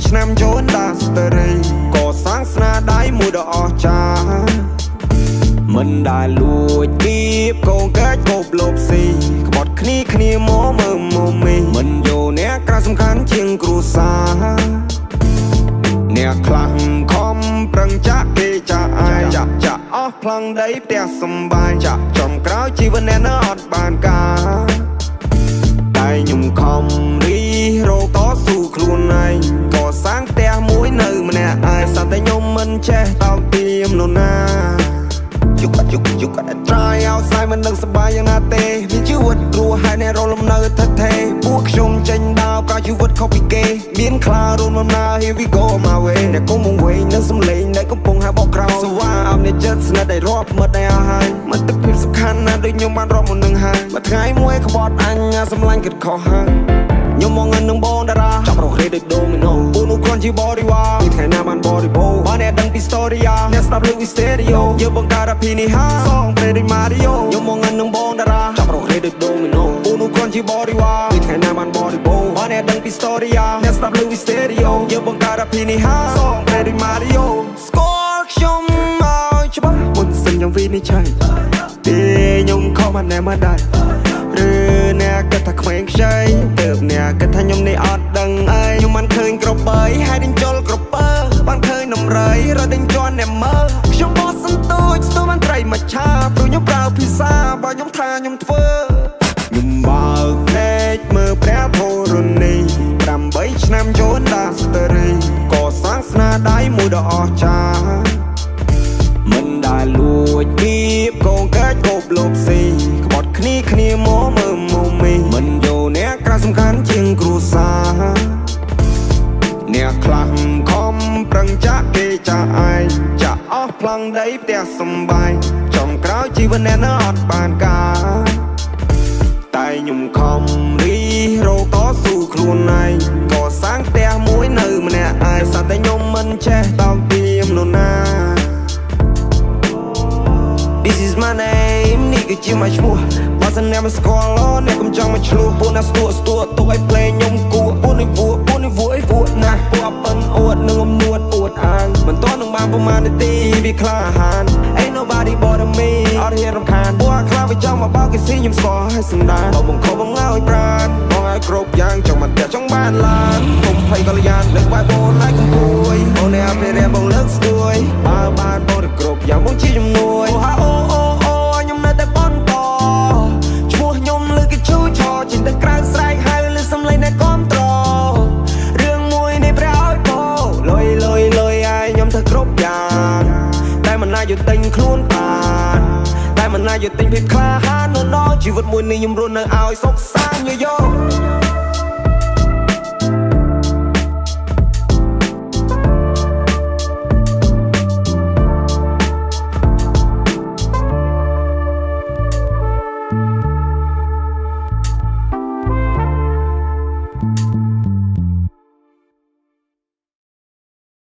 ឆ្នាំចូលដាស្តរីក៏សាងស្នាដៃមួយដ៏អស្ចារ្យមិនដែលលួចគៀបកងកាច់គប់លបស៊ីក្បត់គ្នាមកមើលមកមីមិនយកអ្នកក្រៅសំខាន់ជាងគ្រួសារអ្នកខ្លាំងខំប្រឹងចាក់គេចាក់អាយចាក់អស់ប្លង់ដីផ្ទះសំបាយចាក់ចំក្រោយជីវិតអ្នកនៅអត់បានការតែខ្ញុំខំរីរកតស៊ូខ្លួនឯងក៏សាងផ្ទះមួយនៅម្នាក់ឯងសត្វតែខ្ញុំមិនចេះតោកទាមនរណាយុគ try outside មិនដឹងសប្បាយយ៉ាងណាទេមានជីវិតរស់ហើយអ្នករលំនៅថិតថេរពួកខ្ញុំចេញដើរប្រជីវិតខុសពីគេមានខ្លារួមដំណើរ here we go my way អ្នកកុំមកវិញនឹងសំឡេងដែលកំពុងហាបបក្រោយស្វាអមអ្នកចិត្តស្និទ្ធដែលរាប់មិត្តដែលអស់ហើយមិត្តភាពសំខាន់ណាស់ដូចខ្ញុំបានរាប់មុននឹងហើយមួយថ្ងៃមួយក្បត់អញសម្លាញ់គិតខុសហើយខ្ញុំមកនឹងបងតារាចាប់រករេដូចដូមីណូពូនោះគ្រាន់ជាបរិវារថ្ងៃណាបានបរិបូរបានអ្នកដឹងពី story អ្នកស្ដាប់លើ stereo យើងបង្កើតអភិនិហាសងព្រេដូច Mario ខ្ញុំមកនឹងបងតារាចាប់រករេដូចដូមីណូពូនោះគ្រាន់ជាបរិវារថ្ងៃណាបានបរិបូរបានអ្នកដឹងពី story អ្នកស្ដាប់លើ stereo យើងបង្កើតអភិនិហាសងព្រេដូច Mario ស្គាល់ខ្ញុំមកច្បាស់មុនសិនយ៉ាងវិនិច្ឆ័យទេខ្ញុំខំមិនណែមកដែរឬអ្នកគិតថាក្មេងខ្ចីទើបអ្នកគិតថាខ្ញុំនេះអត់ដឹងអីខ្ញុំមិនឃើញក្របីហើយដេញជល់ក្រពើបានឃើញដំរីរត់ដេញជន់អ្នកមើលខ្ញុំបោះសន្ទូចស្ទូបានត្រីមកឆាព្រោះខ្ញុំប្រើភាសាបើខ្ញុំថាខ្ញុំធ្វើខ្ញុំបើកភ្នែកមើលព្រះធរណី8ឆ្នាំចូលដាស្តរីក៏សាងស្នាដៃមួយដ៏អស្ចារ្យមិនដែលលួចគៀបកងកាច់គប់លបស៊ីក្បត់គ្នាមកមើលមកមីមិនយកអ្នកក្រៅសំខាន់ជាងគ្រួសារអ្នកខ្លាំងខំប្រឹងចាក់គេចាក់អាយចាក់អស់ប្លង់ដីផ្ទះសំបាយចំក្រោយជីវិតអ្នកនៅអត់បានការតែខ្ញុំខំរីរកតស៊ូខ្លួនឯងក៏សាងផ្ទះមួយនៅម្នាក់ឯងសត្វតែខ្ញុំមិនចេះតោកទាមនរណា This is my name នេះគឺជាមកឈ្មោះបើសិនអ្នកមិនស្គាល់អ្នកកុំចង់មកឆ្លោះពួកណាស្ទួទុកឲ្យភ្លេងខ្ញុំគួរពួកនេះវួណាស់ពួកប៉ិនអួតនឹងអំនួតអួតអាងមិនតនឹងបានប្រមាណនាទីវាក្លាហាន Ain't nobody but me អត់ហ៊ានរំខានពួកខ្លាវាចង់មកបោកគេស៊ីខ្ញុំស្គាល់ឲ្យសម្ដានបើបង្ខំបង្ឲ្យប្រានបងឲ្យគ្រប់យ៉ាងចង់មកផ្ទះចង់បានឡានគុំភ័យកល្យានលើកបាយបងឲ្យកំពួយបងអ្នកអភិរក្សបងលើកស្ទួយបើបានបងទៅគ្រប់យ៉ាងបងជាជំនួយខ្ញុំនៅតែបន្តឈ្មោះខ្ញុំលើគេឈូឆោចេញទៅក្រៅស្រែកហៅលើសំឡេងអ្នកគាំទ្ររឿងមួយនេះព្រះឲ្យពោលុយអាយខ្ញុំធ្វើគ្រប់យ៉ាងតែមិនណាយកទិញខ្លួនបានតែមិនណាយកទិញភាពក្លាហាននៅដល់ជីវិតមួយនេះខ្ញុំរស់នៅឲ្យសុខសាន្តយោ